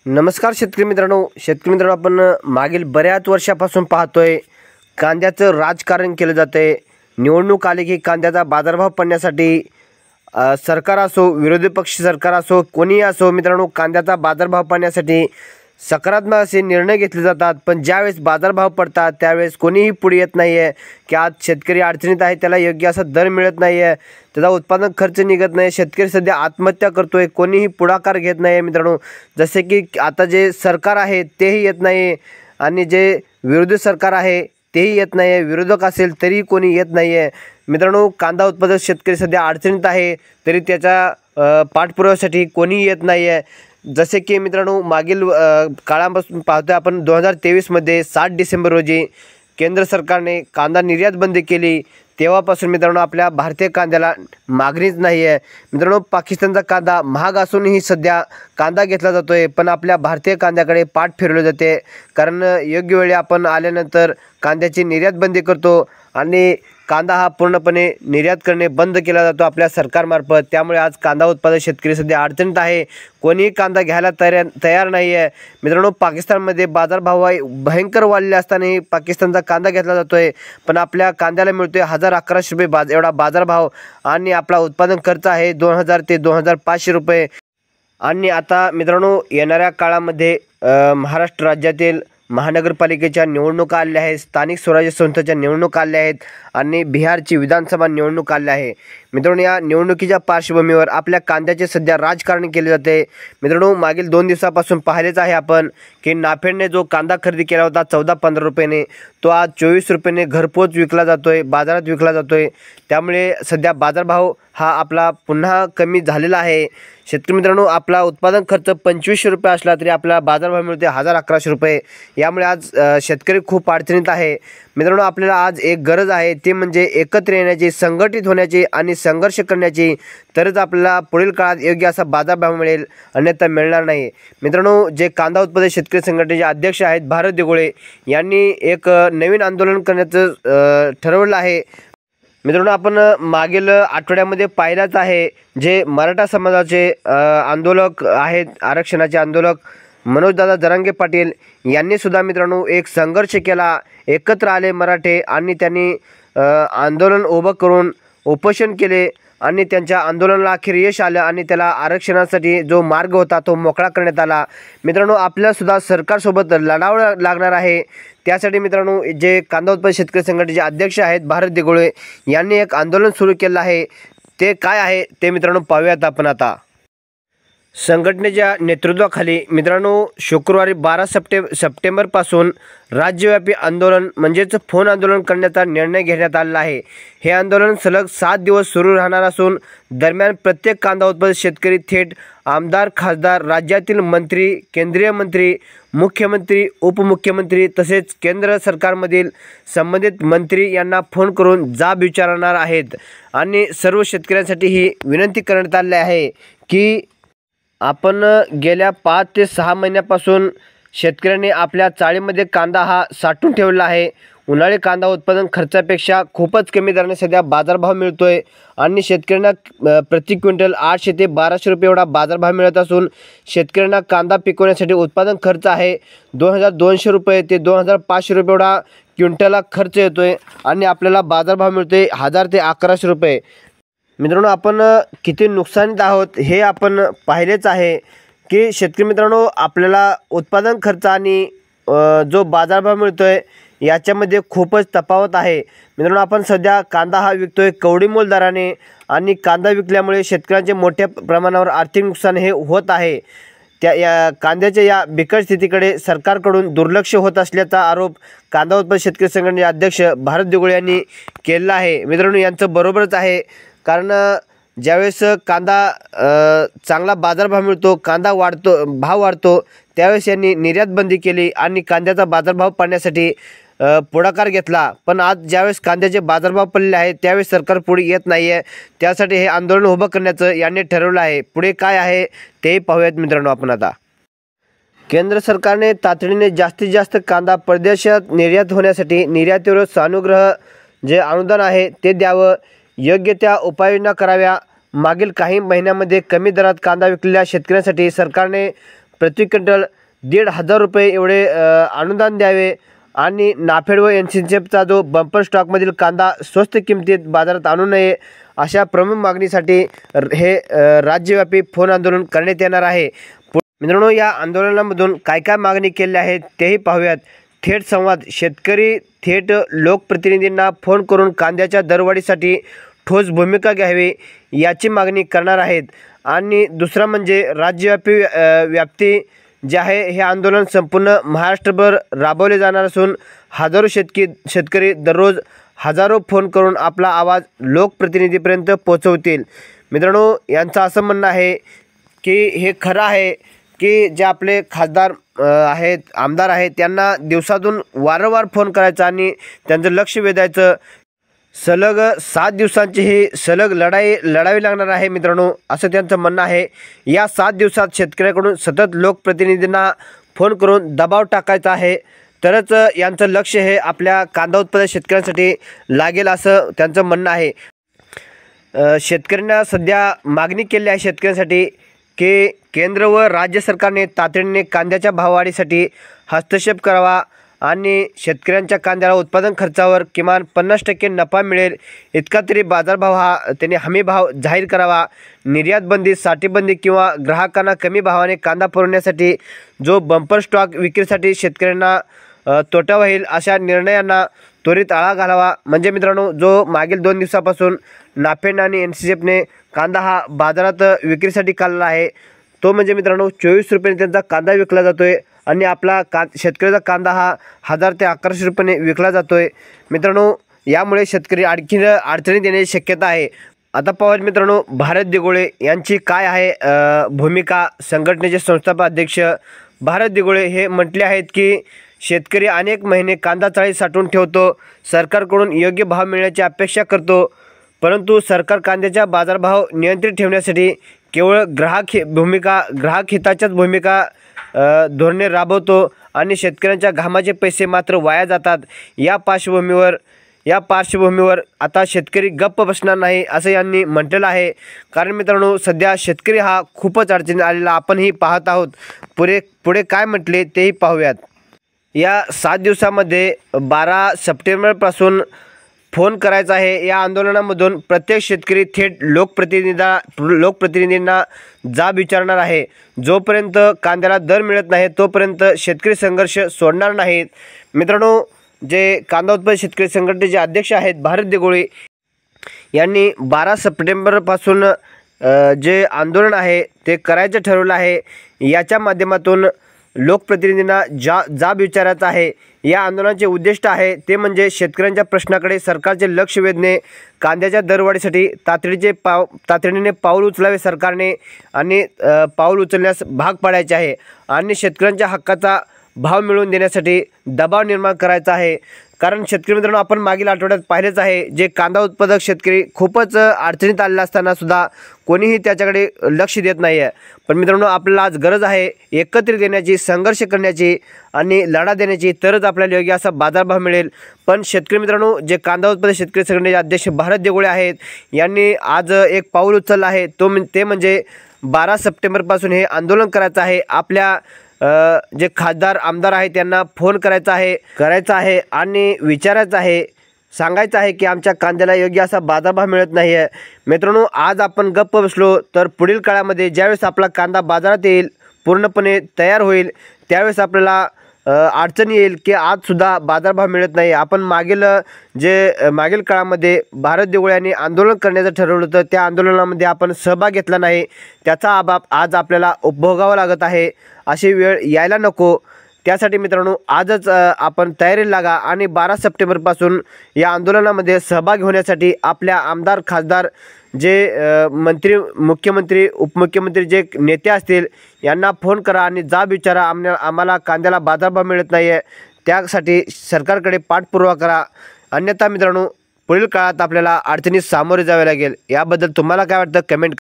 नमस्कार शेतकरी मित्रांनो आपण मागील बऱ्याच वर्षापासून पाहतोय कांद्याचं राजकारण केलं जातंय। निवडणूक आली की कांद्याचा बाजारभाव पडण्यासाठी सरकार असो विरोधी पक्ष सरकार असो कोणीही असो मित्रांनो कांद्याचा बाजारभाव पडण्यासाठी सकारात्मक असे निर्णय घेतले जातात। पण ज्यावेळेस बाजारभाव पडतात त्यावेळेस कोणीही पुढे येत नाही आहे की आज शेतकरी अडचणीत आहे, त्याला योग्य असा दर मिळत नाही आहे, त्याचा उत्पादन खर्च निघत नाही, शेतकरी सध्या आत्महत्या करतोय, कोणीही पुढाकार घेत नाही आहे मित्रांनो। जसे की आता जे सरकार आहे तेही येत नाही आणि जे विरोधी सरकार आहे तेही येत नाही आहे, विरोधक असेल तरी कोणी येत नाही आहे मित्रांनो। कांदा उत्पादक शेतकरी सध्या अडचणीत आहे तरी त्याच्या पाठपुराव्यासाठी कोणी येत नाही आहे। जसे की मित्रांनो मागील काळापासून पाहतोय आपण 2023 मध्ये 7 डिसेंबर रोजी केंद्र सरकारने कांदा निर्यात बंदी केली। तेव्हापासून मित्रांनो आपल्या भारतीय कांद्याला मागणीच नाही आहे मित्रांनो। पाकिस्तानचा कांदा महाग असूनही सध्या कांदा घेतला जातोय, पण आपल्या भारतीय कांद्याकडे पाठ फिरवली जाते, कारण योग्य वेळी आपण आल्यानंतर कांद्याची निर्यात बंदी करतो आणि कांदा हा पूर्णपणे निर्यात करणे बंद केला जातो आपल्या सरकारमार्फत। त्यामुळे आज कांदा उत्पादक शेतकरी सध्या अडचणीत आहे, कोणीही कांदा घ्यायला तयार नाही आहे मित्रांनो। पाकिस्तानमध्ये बाजारभाव भयंकर वाढले असतानाही पाकिस्तानचा कांदा घेतला जातोय, पण आपल्या कांद्याला मिळतोय 1000-1100 रुपये एवढा बाजारभाव आणि आपला उत्पादन खर्च आहे 2000 ते 2500 रुपये। आणि आता मित्रांनो येणाऱ्या काळामध्ये महाराष्ट्र राज्यातील महानगरपालिकेच्या निवडणुका आल्या आहेत, स्थानिक स्वराज्य संस्थांच्या निवडणुका आल्या आहेत आणि बिहारची विधानसभा निवडणूक आली आहे मित्रांनो। या निवडणुकीच्या पार्श्वभूमीवर आपल्या कांद्याचे सध्या राजकारण केले जाते मित्रांनो। मागील 2 दिवसापासून पाहिलेच आहे आपण की नाफेडने जो कांदा खरेदी केला होता 14-15 रुपयाने, तो आज 24 रुपयाने घरपोच विकला जातोय, बाजारात विकला जातोय। त्यामुळे सध्या बाजारभाव हा आपला पुन्हा कमी झालेला आहे। शेतकरी मित्रांनो आपला उत्पादन खर्च 2500 रुपये असला तरी आपला बाजारभाव मिळते 1000-1100 रुपये। यामुळे आज शेतकरी खूप अडचणीत आहे मित्रांनो। आपल्याला आज एक गरज आहे ते म्हणजे एकत्र येण्याची, संघटित होण्याची आणि संघर्ष करण्याची, तरच आपल्याला पुढील काळात योग्य असा बाजारभाव मिळेल, अन्यथा मिळणार नाही मित्रांनो। जे कांदा उत्पादक शेतकरी संघटनेचे अध्यक्ष आहेत भारत दिघोळे यांनी एक नवीन आंदोलन करण्याचं ठरवलं आहे मित्रांनो। आपण मागील आठवड्यामध्ये पाहिलाच आहे जे मराठा समाजाचे आंदोलक आहेत, आरक्षणाचे आंदोलक मनोजदादा जरांगे पाटील यांनी सुद्धा मित्रांनो एक संघर्ष केला, एकत्र आले मराठे आणि त्यांनी आंदोलन उभं करून उपोषण केले आणि त्यांच्या आंदोलनाला अखेर यश आलं आणि त्याला आरक्षणासाठी जो मार्ग होता तो मोकळा करण्यात आला मित्रांनो। आपल्याला सुद्धा सरकारसोबत लढावं लागणार आहे। त्यासाठी मित्रांनो जे कांदा उत्पादक शेतकरी संघटनेचे अध्यक्ष आहेत भारत दिघोळे यांनी एक आंदोलन सुरू केलं आहे, ते काय आहे ते मित्रांनो पाहूयात आपण आता। संघटनेच्या नेतृत्वाखाली मित्रांनो शुक्रवारी 12 सप्टेंबरपासून राज्यव्यापी आंदोलन म्हणजेच फोन आंदोलन करण्याचा निर्णय घेण्यात आलेला आहे। हे आंदोलन सलग 7 दिवस सुरू राहणार असून दरम्यान प्रत्येक कांदा उत्पादक शेतकरी थेट आमदार, खासदार, राज्यातील मंत्री, केंद्रीय मंत्री, मुख्यमंत्री, उपमुख्यमंत्री तसेच केंद्र सरकारमधील संबंधित मंत्री यांना फोन करून जाब विचारणार आहेत। आणि सर्व शेतकऱ्यांसाठी ही विनंती करण्यात आली आहे की आपण गेल्या 5 ते 6 महिन्यापासून शेतकऱ्यांनी आपल्या चाळीमध्ये कांदा हा साठवून ठेवला आहे। उन्हाळी कांदा उत्पादन खर्चापेक्षा खूपच कमी दराने सध्या बाजारभाव मिळतोय आणि शेतकऱ्यांना प्रति क्विंटल 800 ते 1200 रुपये एवढा बाजारभाव मिळत असून शेतकऱ्यांना कांदा पिकवण्यासाठी उत्पादन खर्च आहे 2200 रुपये ते 2500 रुपये एवढा क्विंटलला खर्च येतोय आणि आपल्याला बाजारभाव मिळतोय 1000 ते 1100 रुपये मित्रांनो। आपण किती नुकसानीत आहोत हे आपण पाहिलेच आहे की शेतकरी मित्रांनो आपल्याला उत्पादन खर्च आणि जो बाजारभाव मिळतोय याच्यामध्ये खूपच तफावत आहे मित्रांनो। आपण सध्या कांदा हा विकतोय कवडीमोल दराने आणि कांदा विकल्यामुळे शेतकऱ्यांचे मोठ्या प्रमाणावर आर्थिक नुकसान हे होत आहे। या कांद्याच्या या बिकट स्थितीकडे सरकारकडून दुर्लक्ष होत असल्याचा आरोप कांदा उत्पादक शेतकरी संघटनेचे अध्यक्ष भारत दिघोळे यांनी केला आहे मित्रांनो। यांचं बरोबरच आहे, कारण ज्यावेळेस कांदा चांगला बाजारभाव मिळतो, कांदा भाव वाढतो, त्यावेळेस यांनी निर्यात बंदी केली आणि कांद्याचा बाजारभाव पाडण्यासाठी पुढाकार घेतला। पण आज ज्यावेळेस कांद्याचे बाजारभाव पडलेले आहेत त्यावेळेस सरकार पुढे येत नाही आहे, त्यासाठी हे आंदोलन उभं करण्याचं यांनी ठरवलं आहे। पुढे काय आहे ते पाहूयात मित्रांनो आपण आता। केंद्र सरकारने तातडीने जास्तीत जास्त कांदा परदेशात निर्यात होण्यासाठी निर्यातीवर सानुग्रह जे अनुदान आहे ते द्यावं, योग्य त्या उपाययोजना कराव्या। मागील काही महिन्यांमध्ये कमी दरात कांदा विकलेल्या शेतकऱ्यांसाठी सरकारने प्रति क्विंटल 1,500 रुपये एवढे अनुदान द्यावे आणि नाफेड व एनसीसीएफचा जो बंपर स्टॉकमधील कांदा स्वस्त किमतीत बाजारात आणू नये अशा प्रमुख मागणीसाठी हे राज्यव्यापी फोन आंदोलन करण्यात येणार आहे। मित्रांनो, या आंदोलनामधून काय काय मागणी केल्या आहेत तेही पाहूयात। थेट संवाद, शेतकरी थेट लोकप्रतिनिधींना फोन करून कांद्याच्या दरवाढीसाठी ठोस भूमिका घ्यावी याची मागणी करणार आहेत। आणि दुसरा म्हणजे राज्यव्यापी व्याप्ती जे आहे हे आंदोलन संपूर्ण महाराष्ट्रभर राबवले जाणार असून हजारो शेतकरी दररोज हजारो फोन करून आपला आवाज लोकप्रतिनिधीपर्यंत पोहोचवतील। मित्रांनो, यांचं असं म्हणणं आहे की हे खरं आहे की जे आपले खासदार आहेत, आमदार आहेत, त्यांना दिवसातून वारंवार फोन करायचा आणि त्यांचं लक्ष वेधायचं। सलग 7 दिवसांची ही सलग लढावी लागणार आहे मित्रांनो, असं त्यांचं म्हणणं आहे। या 7 दिवसात शेतकऱ्याकडून सतत लोकप्रतिनिधींना फोन करून दबाव टाकायचा आहे, तरच यांचं लक्ष हे आपल्या कांदा उत्पादक शेतकऱ्यांसाठी लागेल असं त्यांचं म्हणणं आहे। शेतकऱ्यांना सध्या मागणी केली आहे शेतकऱ्यांसाठी की केंद्र व राज्य सरकारने तातडीने कांद्याच्या भाववाढीसाठी हस्तक्षेप करावा आणि शेतकऱ्यांच्या कांद्याला उत्पादन खर्चावर किमान 50% नफा मिळेल इतका तरी बाजारभाव हा त्यांनी हमी भाव जाहीर करावा। निर्यात बंदी, साठेबंदी किंवा ग्राहकांना कमी भावाने कांदा पुरवण्यासाठी जो बंपर स्टॉक विक्रीसाठी शेतकऱ्यांना तोटा होईल अशा निर्णयांना त्वरित आळा घालावा। म्हणजे मित्रांनो, जो मागील 2 दिवसापासून नाफेड आणि एनसीसीएफने कांदा हा बाजारात विक्रीसाठी काढला आहे, तो म्हणजे मित्रांनो 24 रुपयांनी त्यांचा कांदा विकला जातोय आणि आपला शेतकऱ्याचा कांदा हा 1000 ते 1100 रुपयांनी विकला जातोय। मित्रांनो, यामुळे शेतकरी आणखी अडचणीत येण्याची शक्यता आहे। आता पाहूया मित्रांनो, भारत दिघोळे यांची काय आहे भूमिका। संघटनेचे संस्थापक अध्यक्ष भारत दिघोळे हे म्हटले आहेत की शेतकरी अनेक महिने कांदा चाळीत साठवून ठेवतो, सरकारकडून योग्य भाव मिळण्याची अपेक्षा करतो, परंतु सरकार कांद्याचा बाजारभाव नियंत्रित ठेवण्यासाठी केवळ ग्राहक हिताच्याच भूमिका धोरणे राबवतो आणि शेतकऱ्यांच्या घामाचे पैसे मात्र वाया जातात। या पार्श्वभूमीवर आता शेतकरी गप्प बसणार नाही असं यांनी म्हटलेलं आहे। कारण मित्रांनो, सध्या शेतकरी हा खूपच अडचणीत आलेला आपणही पाहत आहोत। पुढे काय म्हटले तेही पाहूयात। या 7 दिवसामध्ये 12 सप्टेंबरपासून फोन करायचा आहे। या आंदोलनामधून प्रत्येक शेतकरी थेट लोकप्रतिनिधींना जाब विचारणार आहे। जोपर्यंत कांद्याला दर मिळत नाही तोपर्यंत शेतकरी संघर्ष सोडणार नाहीत। मित्रांनो, जे कांदा उत्पादक शेतकरी संघटनेचे अध्यक्ष आहेत भारत दिघोळे यांनी 12 सप्टेंबरपासून जे आंदोलन आहे ते करायचं ठरवलं आहे। याच्या माध्यमातून लोकप्रतिनिधींना जाब विचारायचा आहे। या आंदोलनाचे उद्दिष्ट आहे ते म्हणजे शेतकऱ्यांच्या प्रश्नाकडे सरकारचे लक्ष वेधणे, कांद्याच्या दरवाढीसाठी तातडीने पाऊल उचलावे सरकारने आणि पाऊल उचलण्यास भाग पाडायचे आहे आणि शेतकऱ्यांच्या हक्काचा भाव मिळवून देण्यासाठी दबाव निर्माण करायचा आहे। कारण शेतकरी मित्रांनो, आपण मागील आठवड्यात पाहिलेच आहे, जे कांदा उत्पादक शेतकरी खूपच अडचणीत आलेला असताना सुद्धा कोणीही त्याच्याकडे लक्ष देत नाही आहे। पण मित्रांनो, आपल्याला आज गरज आहे एकत्रित येण्याची, संघर्ष करण्याची आणि लढा देण्याची, तरच आपल्याला योग्य असा बाजारभाव मिळेल। पण शेतकरी मित्रांनो, जे कांदा उत्पादक शेतकरी संघटनेचे अध्यक्ष भारत दिघोळे आहेत यांनी आज एक पाऊल उचललं आहे, ते म्हणजे 12 सप्टेंबरपासून हे आंदोलन करायचं आहे। आपल्या जे खासदार आमदार आहेत त्यांना फोन करायचा आहे आणि विचारायचं आहे, सांगायचं आहे की आमच्या कांद्याला योग्य असा बाजारभाव मिळत नाही आहे। मित्रांनो, आज आपण गप्प बसलो तर पुढील काळामध्ये ज्यावेळेस आपला कांदा बाजारात येईल, पूर्णपणे तयार होईल, त्यावेळेस आपल्याला अडचण येईल की आजसुद्धा बाजारभाव मिळत नाही। आपण मागील काळामध्ये भारत दिघोळे यांनी आंदोलन करण्याचं ठरवलं होतं, त्या आंदोलनामध्ये आपण सहभाग घेतला नाही, त्याचा अभाव आज आपल्याला उपभोगावा लागत आहे। अशी वेळ यायला नको, त्यासाठी मित्रांनो आजच आपण तयारीला लागा आणि 12 सप्टेंबरपासून या आंदोलनामध्ये सहभागी होण्यासाठी आपल्या आमदार, खासदार, जे मंत्री, मुख्यमंत्री, उपमुख्यमंत्री जे नेते असतील यांना फोन करा आणि जाब विचारा, आम्हाला कांद्याला बाजारभाव मिळत नाही आहे, त्यासाठी सरकारकडे पाठपुरावा करा। अन्यथा मित्रांनो, पुढील काळात आपल्याला अडचणीस सामोरे जावे लागेल। याबद्दल तुम्हाला काय वाटतं कमेंट